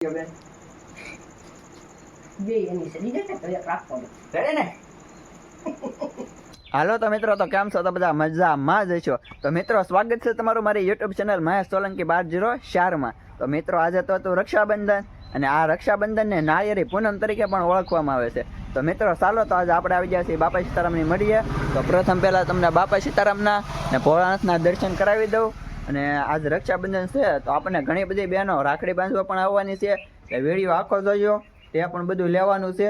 હાલો તો મિત્રો, તો કેમ છો? તો બધા મજામાં જ છો. તો મિત્રો, સ્વાગત છે તમારું મારી યુટ્યુબ ચેનલ મહેશ સોલંકી 1204 તો મિત્રો, આજે તો હતું રક્ષાબંધન, અને આ રક્ષાબંધનને નાળિયેરી પૂનમ તરીકે પણ ઓળખવામાં આવે છે. તો મિત્રો, ચાલો તો આજે આપણે આવી ગયા છીએ બાપા સીતારામની મળીએ. તો પ્રથમ પહેલાં તમને બાપા સીતારામના ને ભોળાનાથના દર્શન કરાવી દઉં. અને આજ રક્ષાબંધન છે તો આપણને ઘણી બધી બહેનો રાખડી બાંધવા પણ આવવાની છે. એટલે વિડીયો આખો જોજો, તે પણ બધું લેવાનું છે.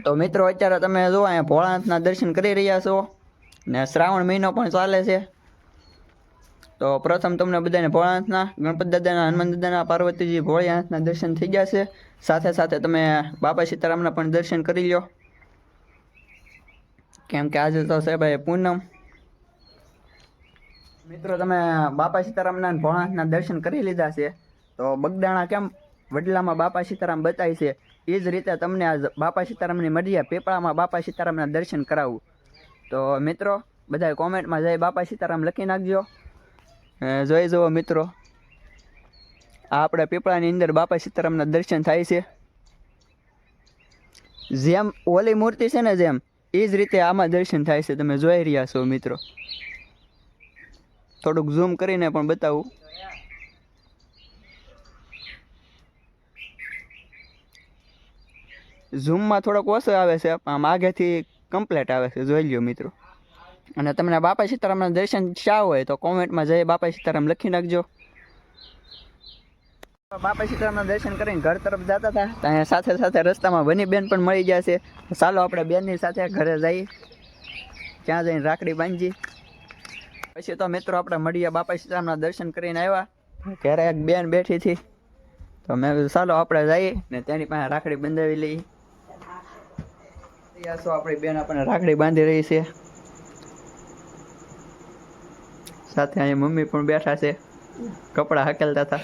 તો મિત્રો, અત્યારે તમે જુઓ અહીંયા ભોળાનાથના દર્શન કરી રહ્યા છો, ને શ્રાવણ મહિનો પણ ચાલે છે. તો પ્રથમ તમને બધાને ભોળાનાથના, ગણપતિ દાદાના, હનુમાન દાદાના, પાર્વતીજી ભોળાનાથના દર્શન થઈ ગયા છે. સાથે સાથે તમે બાપા સીતારામના પણ દર્શન કરી લો, કેમ કે આજે તો છે ભાઈ પૂનમ. મિત્રો, તમે બાપા સીતારામના ભોળાનાથના દર્શન કરી લીધા છે. તો બગદાણા કેમ વડલામાં બાપા સીતારામ બતાય છે, એ જ રીતે તમને આ બાપા સીતારામની મઢિયા પીપળામાં બાપા સીતારામના દર્શન કરાવું. તો મિત્રો, બધા કોમેન્ટમાં જય બાપા સીતારામ લખી નાખજો. જોઈ જુઓ મિત્રો, આ આપણે પીપળાની અંદર બાપા સીતારામના દર્શન થાય છે. જેમ ઓલી મૂર્તિ છે ને, જેમ એ જ રીતે આમાં દર્શન થાય છે. તમે જોઈ રહ્યા છો મિત્રો, થોડુંક ઝૂમ કરીને પણ બતાવું. ઝૂમમાં થોડોક ઓછો આવે છે, આમ આગેથી કમ્પ્લીટ આવે છે. જોઈ લ્યો મિત્રો. અને તમને બાપા સીતારામના દર્શન શા હોય તો કોમેન્ટમાં જય બાપા સીતારામ લખી નાખજો. બાપા સીતારામના દર્શન કરીને ઘર તરફ જતા હતા, ત્યાં સાથે સાથે રસ્તામાં વની બેન પણ મળી ગયા છે. ચાલો આપણે બેનની સાથે ઘરે જઈએ, ત્યાં જઈને રાખડી બાંધીએ. પછી તો મિત્રો, આપણે મળીએ બાપા સીતારામના દર્શન કરીને આવ્યા, ત્યારે એક બેન બેઠી હતી. તો મેં કીધું ચાલો આપણે જઈએ ને તેની પાસે રાખડી બંધાવી લઈએ. આપણી બેન આપણને રાખડી બાંધી રહી છે. સાથે અહીંયા મમ્મી પણ બેઠા છે, કપડા હકેલતા હતા.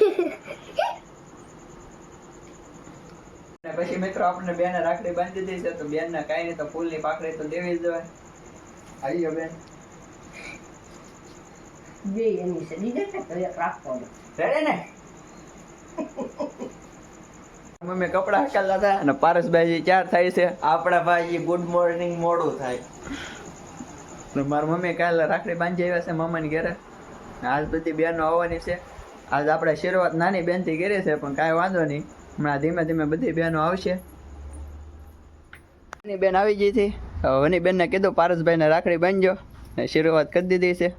પછી મિત્રો, આપણને બેને રાખડી બાંધી દીધી છે. તો બેનને કાંઈ નહીં, તો ફૂલની પાકડી તો દેવી જ જોઈએ. આવ્યો બેન, મમ્મી કપડા હકેલતા હતા અને પારસભાઈ ચાર થાય છે. આપણા ભાઈ ગુડ મોર્નિંગ મોડું થાય. મારા મમ્મી કાલે રાખડી બાંધી આવ્યા છે મામાની ઘરે. આજ બધી બહેનો આવવાની છે. આજ આપણે શરૂઆત નાની બેનથી કરી છે, પણ કાંઈ વાંધો નહીં, હમણાં ધીમે ધીમે બધી બહેનો આવશે. એની બેન આવી ગઈ હતી. વની બેનને કીધું પારસભાઈને રાખડી બાંધજો, ને શરૂઆત કરી દીધી છે.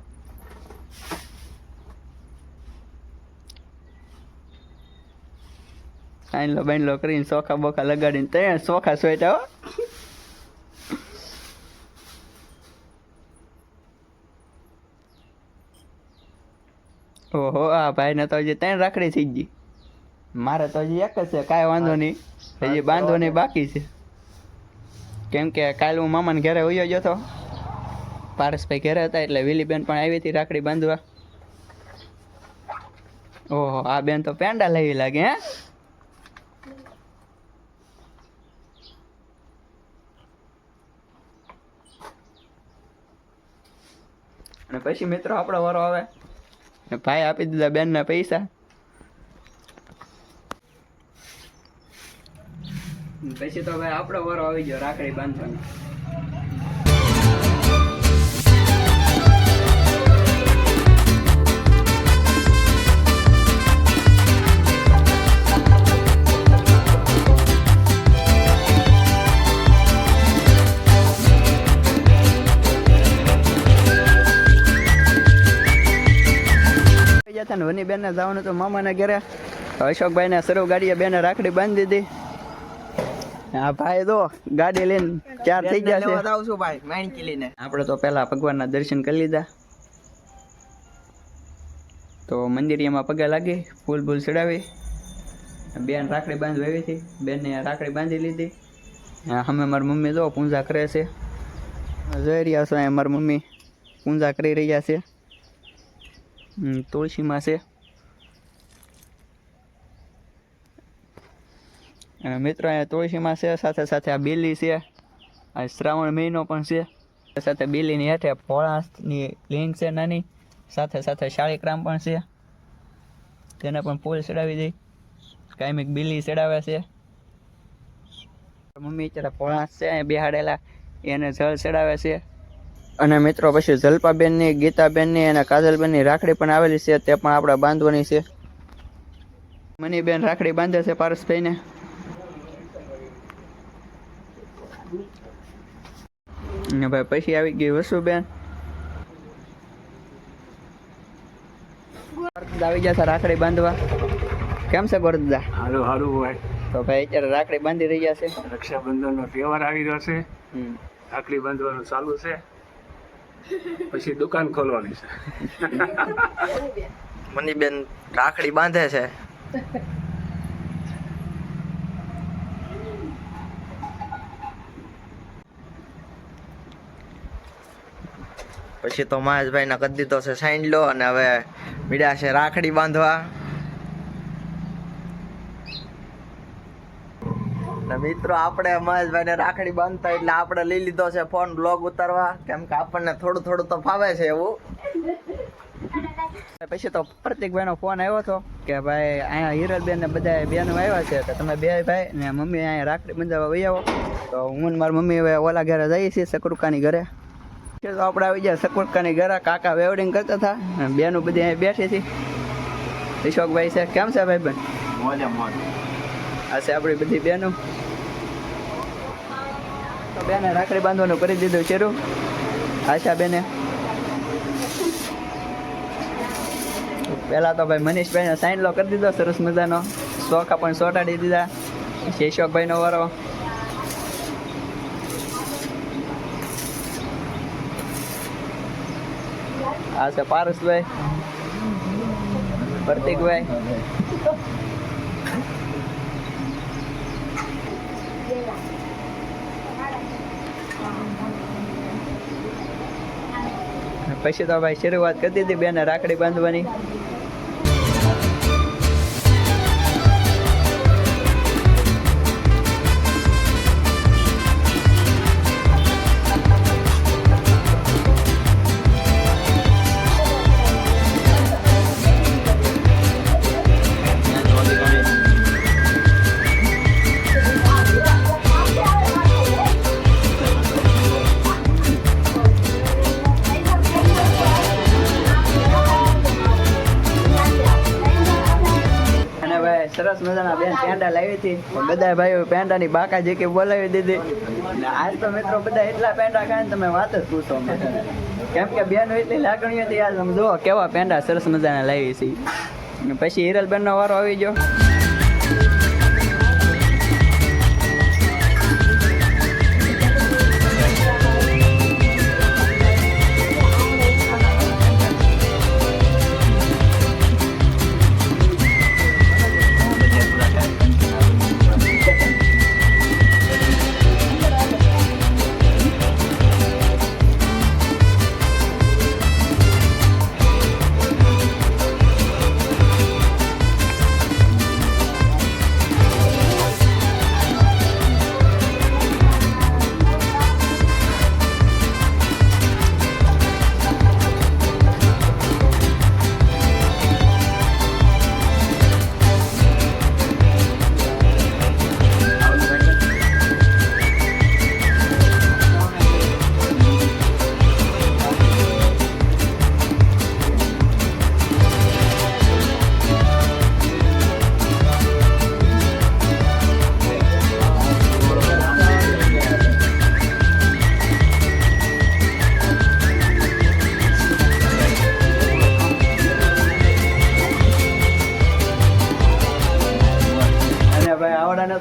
આઈનલો બાઈનલો કરીને સોખા બોખા લગાડીને તૈયાર, સોખા સોઈટા હો. ઓહો, આ ભાઈને તો હજી 3 રાખડી થઈ ગઈ. મારે તો હજી એક જ છે. કાંઈ વાંધો નહીં, હજી બાંધવાની બાકી છે. કેમ કે કાલે હું મામાને ઘરે ઉયો ગયો હતો, પારસભાઈ ઘરે હતા, એટલે વિલી બેન પણ આવી હતી રાખડી બાંધવા. ઓહો, આ બેન તો પેંડા લેવી લાગે હે. અને પછી મિત્રો આપણો વારો આવે, ભાઈ આપી દીધા બેનના પૈસા. પછી તો ભાઈ આપણો વારો આવી ગયો રાખડી બાંધવાનો. વની બેન ને જવાનું હતું મામાના ઘરે. અશોકભાઈ ને સરવ ગાડીએ બેને રાખડી બાંધી દીધી. હા ભાઈ, તો ગાડી લઈને 4 થઈ ગયા છે. આવશું ભાઈ માણકી લઈને. આપણે તો પહેલા ભગવાનના દર્શન કરી લીધા. તો મંદિરમાં પગે લાગી, ફૂલ ફૂલ ચડાવી, બેન રાખડી બાંધવા આવી હતી. બેનને રાખડી બાંધી લીધી. અમે મારી મમ્મી જો પૂજા કરે છે. જોઈ રહ્યા છો, મારી મમ્મી પૂજા કરી રહ્યા છે. તુલસીમાં છે. અને મિત્રો, અહીંયા તુલસીમાં છે, સાથે સાથે આ બેલી છે. આ શ્રાવણ મહિનો પણ છે. સાથે બેલીની હેઠે ભોળાની લિંગ છે નાની, સાથે સાથે શાળીગ્રામ પણ છે, તેને પણ ફૂલ ચડાવી દઈ. કાયમિક બિલી ચડાવે છે. મમ્મી અત્યારે ભોળાસ છે અહીંયા બેહાડેલા એને જળ ચડાવે છે. અને મિત્રો પછી જલ્પાબેનની, ગીતાબેનની અને કાજલબેનની રાખડી પણ આવેલી છે, તે પણ આપણે બાંધવાની છે. મનીબેન રાખડી બાંધે છે પારસભાઈને. અને ભાઈ પછી આવી ગઈ વસુબેન. આવી ગયા છે રાખડી બાંધવા. કેમ છે ગોરદા? હારું હારું હોય. તો ભાઈ અત્યારે રાખડી બાંધી રહ્યા છે. રક્ષાબંધનનો તહેવાર આવી રહ્યો છે. રાખડી બાંધવાનું ચાલુ છે, પછી દુકાન ખોલવાની છે. મનીબેન રાખડી બાંધે છે. પછી તો મહેશભાઈ ના કરી દીધો છે સાઈન લો અને હવે મીડા છે રાખડી બાંધવા. ને મિત્રો આપણે મહેશભાઈ ને રાખડી બાંધતા એટલે આપણે લઈ લીધો છે ફોન બ્લોગ ઉતારવા, કેમ કે આપણને થોડું થોડું તો ફાવે છે એવું. પછી તો પ્રતિકભાઈ નો ફોન આવ્યો હતો કે ભાઈ અહીંયા હિરલબેન ને બધા બેનો આવ્યા છે, તો તમે બે ભાઈ ને મમ્મી અહીંયા રાખડી બંધાવવા વહી આવો. તો હું ને મારી મમ્મી હવે ઓલા ઘરે જઈએ છીએ સકરુકાની ઘરે. તો આપણે આવી ગયા સકરુકાની ઘરે. કાકા વેવડિંગ કરતા હતા અને બેનો બધી અહીંયા બેઠી હતી. ઈશોકભાઈ છે. કેમ છે ભાઈ બેન? આ છે આપણી બધી બેનો. તો બેને રાખડી બાંધવાનું કરી દીધું શરૂ. આશા બેને પહેલા તો ભાઈ મનીષભાઈને સાઈન લો કરી દીધો સરસ મજાનો. શોખા પણ ચોંટાડી દીધા. શેષોકભાઈનો વારો. આ છે પારસભાઈ, પ્રતિકભાઈ. પછી તો ભાઈ શરૂઆત કરી દીધી બેને રાખડી બાંધવાની. સરસ મજાના બેન પેંડા લાવી હતી. બધા ભાઈઓ પેંડાની બાકા જે કે બોલાવી દીધી. ને આજ તો મિત્રો બધા એટલા પેંડા ખાય ને તમે વાત જ પૂછો. કેમ કે બેનો એટલી લાગણી હતી. આજ તમે જુઓ કેવા પેંડા સરસ મજાના લાવી છે. પછી હિરલબેન નો વારો આવી ગયો.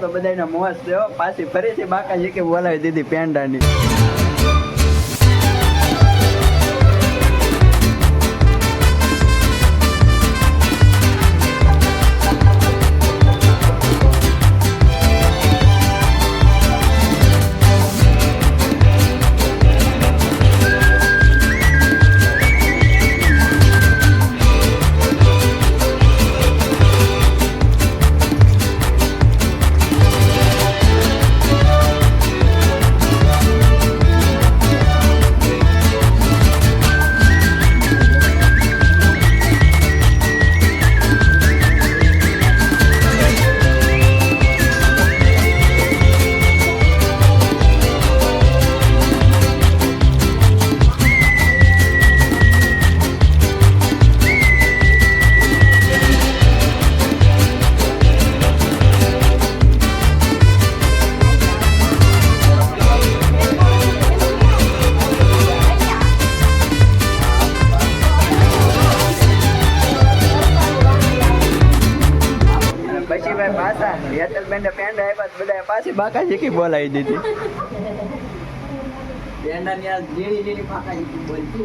તો બધાને મોજ થયો. પાછી ફરીથી બાકાજી કે બોલાવી દીધી પેંડાની. પાછા હેતલબેન ને પેંડા આપ્યા તો બધાએ પાછી બાકા શીખી બોલાવી દીધી. પેંડાની આ ઝીણી ઝીણી પાકા બોલતી.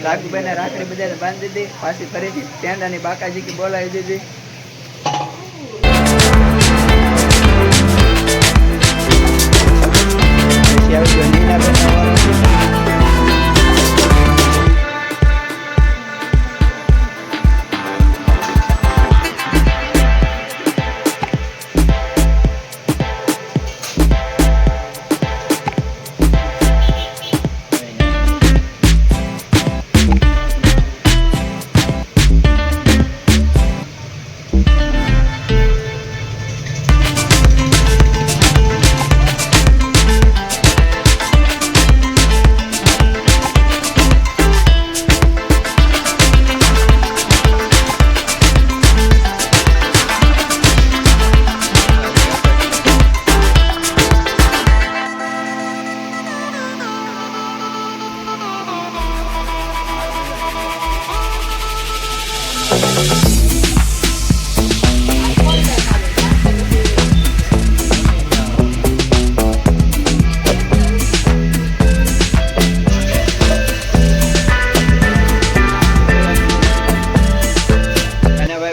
રાઘુભાઈને રાખડી બધાને બાંધી દીધી, પાછી ફરીથી પેંડાની બાકાજી બોલાવી દીધી. પછી આવી ગયો નીનાબેનનો વારો.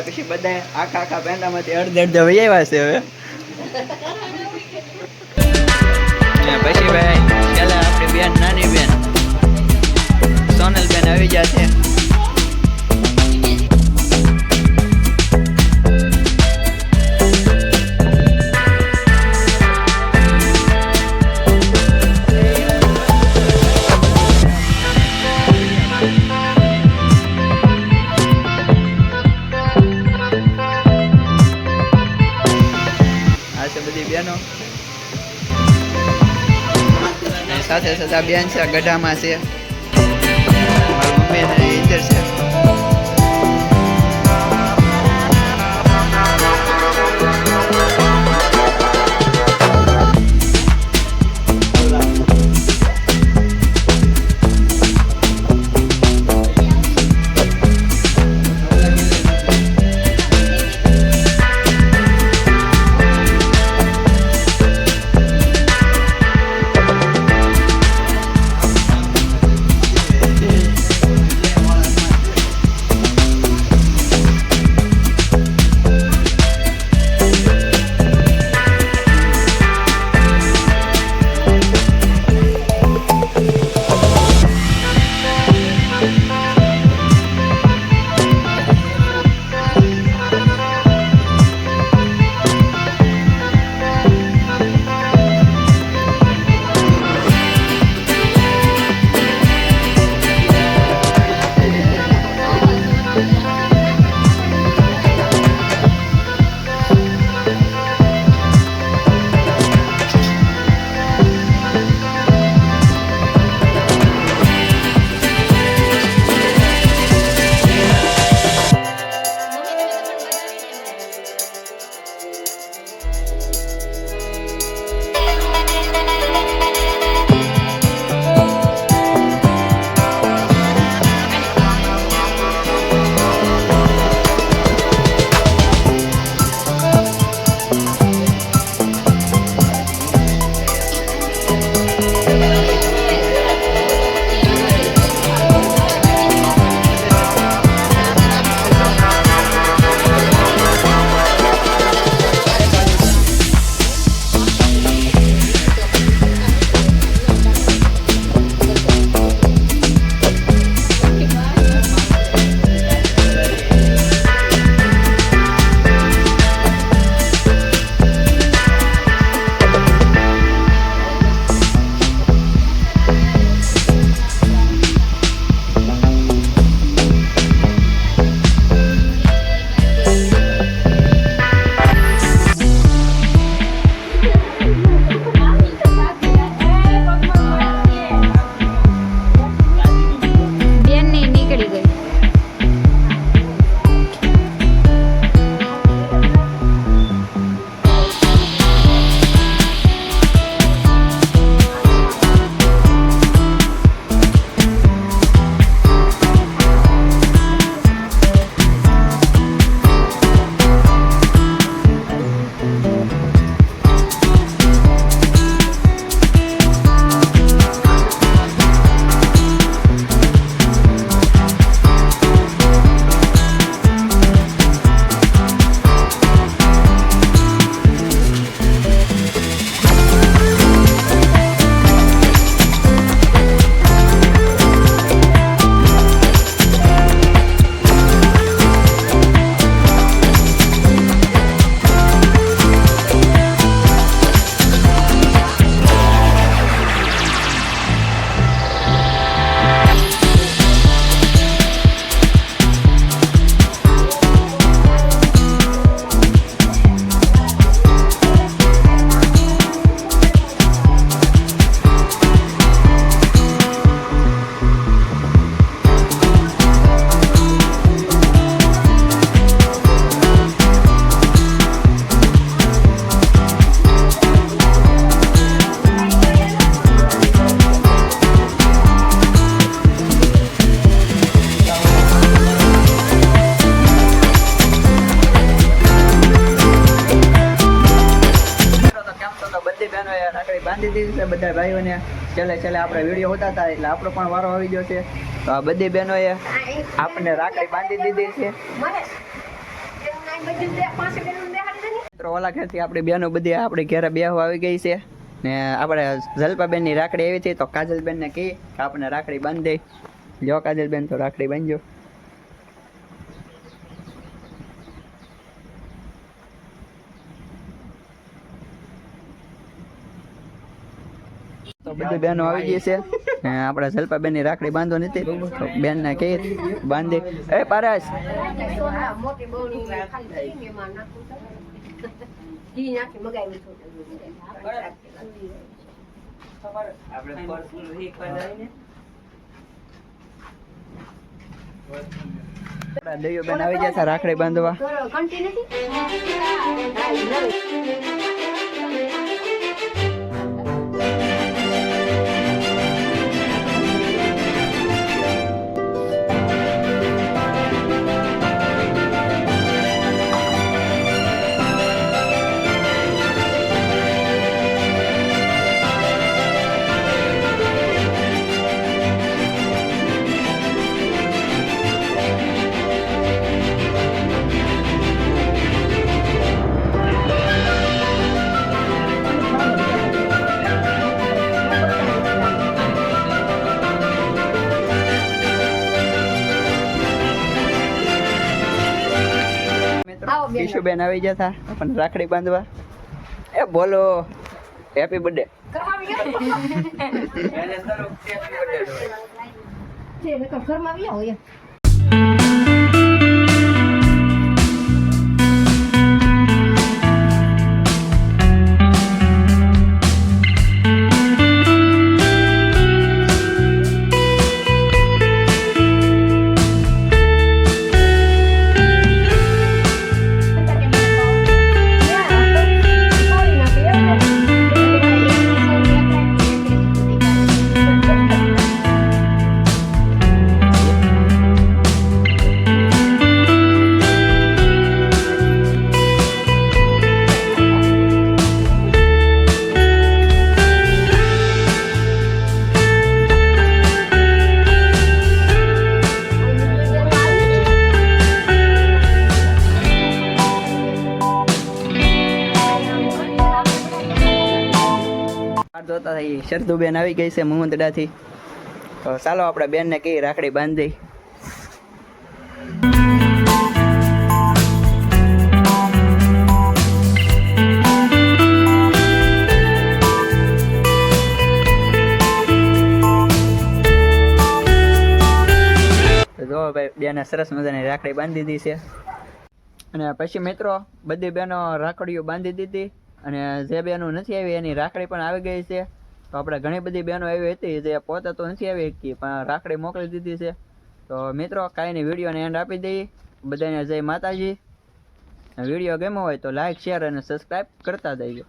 પછી બધા આખા પેંડામાંથી અડધે વહી આવ્યા છે હવે. પછી ભાઈ છેલ્લા આપણી બેન નાની બેન સોનલબેન આવી ગયા છે. બધી બેનો સાથે સાથે બેન છે ગઢામાં છે, મમ્મી ને ઇધર છે. ને છેલ્લે આપણે વિડીયો હોતા હતા એટલે આપણો પણ વારો આવી ગયો છે. તો આ બધી બહેનોએ આપણને રાખડી બાંધી દીધી છે. મિત્રો ઓલા ઘરથી આપણી બહેનો બધી આપણી ઘરે બેહવા આવી ગઈ છે ને આપણે જલ્પાબેનની રાખડી આવી હતી. તો કાજલબેનને કહી કે આપણને રાખડી બાંધી દે. લ્યો કાજલબેન તો રાખડી બાંધજો. તો બધી બહેનો આવી ગઈ છે ને આપણે જલ્પાબેનની રાખડી બાંધો નથી તો બેનને કહી બાંધી. એ પારસ દૈયો બેન આવી ગયા રાખડી બાંધવા. કિશુબેન આવી ગયા હતા આપણને રાખડી બાંધવા. એ બોલો હેપી બર્થડે. જોતા શરદુબેન આવી ગઈ છે મુમંદડાથી. તો ચાલો આપણે બેનને કહી રાખડી બાંધી. જો ભાઈ બેને સરસ મજાની રાખડી બાંધી દીધી છે. અને પછી મિત્રો બધી બહેનો રાખડીઓ બાંધી દીધી અને જે બહેનો નથી આવી એની રાખડી પણ આવી ગઈ છે. તો આપણે ઘણી બધી બહેનો આવી હતી જે પોતે તો નથી આવી શકતી પણ રાખડી મોકલી દીધી છે. તો મિત્રો કાંઈ નહીં વિડીયોને એન્ડ આપી દઈએ. બધાને જય માતાજી. વિડીયો ગમ્યો હોય તો લાઈક શેર અને સબસ્ક્રાઈબ કરતા જઈજો.